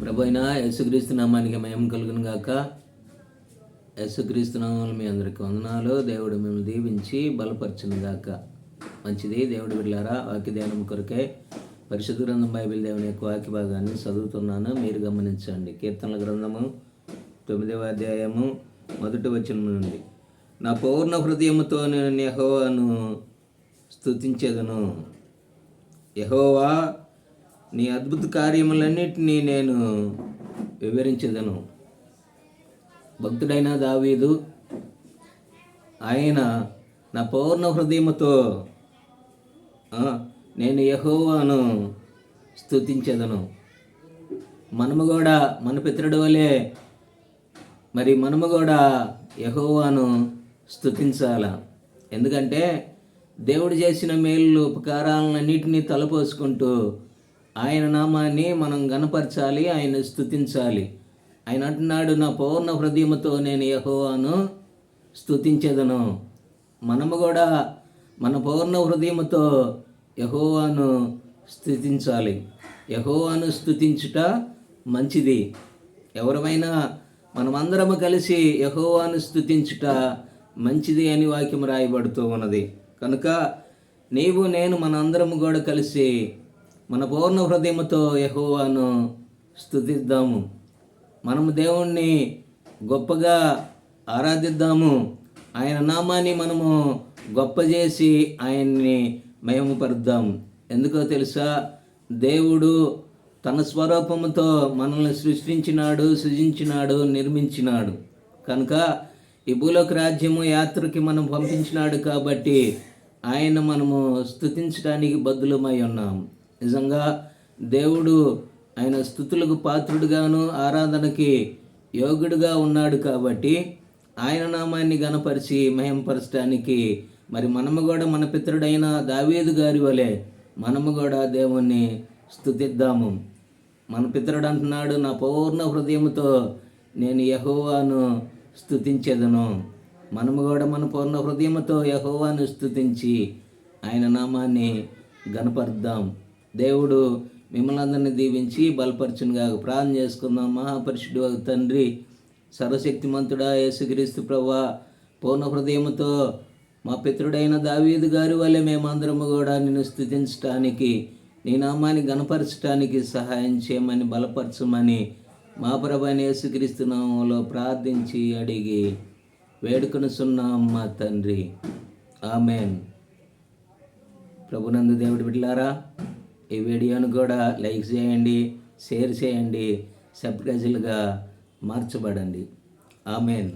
ప్రభు అయిన యేసుక్రీస్తు నామానికి మహిమ కలుగును గాక. యేసుక్రీస్తు నామములో మీ అందరికీ వందనాలు. దేవుడు మిమ్మల్ని దీవించి బలపరచును గాక. మంచిది. దేవుడి బిడ్డలారా, వాక్య ధ్యానం కొరకే పరిశుద్ధ గ్రంథం బైబిల్ దేవుని యొక్క వాక్య భాగాన్ని చదువుతున్నాను, మీరు గమనించండి. కీర్తనల గ్రంథము 9వ అధ్యాయము 1వ వచనం నుండి. నా పూర్ణ హృదయముతో నేను యెహోవాను స్తుతించెదను. యెహోవా, నీ అద్భుత కార్యములన్నిటినీ నేను వివరించెదను. భక్తుడైన దావీదు, ఆయన నా పూర్ణ హృదయముతో నేను యెహోవాను స్తుతించెదను. మనము కూడా మన పితరుడి వలె మనము కూడా యెహోవాను స్తుతించాల. ఎందుకంటే దేవుడు చేసిన మేలు ఉపకారాలన్నింటినీ తలపోసుకుంటూ ఆయన నామాన్ని మనం గణపరచాలి, ఆయన స్తుతించాలి. ఆయన అంటున్నాడు, నా పూర్ణ హృదయముతో నేను యెహోవాను స్తుతించెదను. మనము కూడా మన పూర్ణ హృదయముతో యెహోవాను స్తుతించాలి. యెహోవాను స్తుతించుట మంచిది. ఎవరమైనా మనమందరము కలిసి యెహోవాను స్తుతించుట మంచిది అని వాక్యం రాయబడుతూ ఉన్నది. కనుక నీవు నేను మనందరము కూడా కలిసి మన పూర్ణ హృదయముతో యెహోవాను స్తుతిద్దాము. మనము దేవుణ్ణి గొప్పగా ఆరాధిద్దాము. ఆయన నామాన్ని మనము గొప్ప చేసి ఆయన్ని మహిమపరుద్దాము. ఎందుకో తెలుసా? దేవుడు తన స్వరూపముతో మనల్ని సృజించినాడు, నిర్మించినాడు. కనుక ఈ భూలోక రాజ్యము యాత్రకి మనం పంపించినాడు కాబట్టి ఆయన మనము స్తుతించడానికి బద్దులమై ఉన్నాము. నిజంగా దేవుడు ఆయన స్తుతులకు పాత్రుడుగాను ఆరాధనకి యోగ్యుడుగా ఉన్నాడు కాబట్టి ఆయన నామాన్ని గణపరిచి మహింపరచడానికి మనము కూడా మన పితరుడైన దావీదు గారి వలె మనము కూడా దేవుణ్ణి స్తుతిద్దాము. మన పితరుడు అంటున్నాడు, నా పూర్ణ హృదయముతో నేను యెహోవాను స్తుతించెదను. మనము కూడా మన పూర్ణ హృదయముతో యెహోవాను స్తుతించి ఆయన నామాన్ని గణపరుద్దాం. దేవుడు మిమ్మల్ని అందరినీ దీవించి బలపరచునుగా. ప్రార్థన చేసుకుందాం. మహాపరిశుద్ధుడు తండ్రి, సర్వశక్తిమంతుడా యేసుక్రీస్తు ప్రభువా, పూర్ణ హృదయముతో మా పితరుడైన దావీదు గారి వల్లే మేమందరము కూడా నిన్ను స్తుతించడానికి, నీ నామాన్ని గణపరచడానికి సహాయం చేయమని, బలపరచమని మా ప్రభువైన యేసుక్రీస్తు నామములో ప్రార్థించి అడిగి వేడుకొనుచున్నాం మా తండ్రి. ఆమెన్. ప్రభునందు దేవుడి బిడ్డలారా, ఈ వీడియోను కూడా లైక్ చేయండి, షేర్ చేయండి, సబ్స్క్రైబర్లుగా మార్చబడండి. ఆమెన్.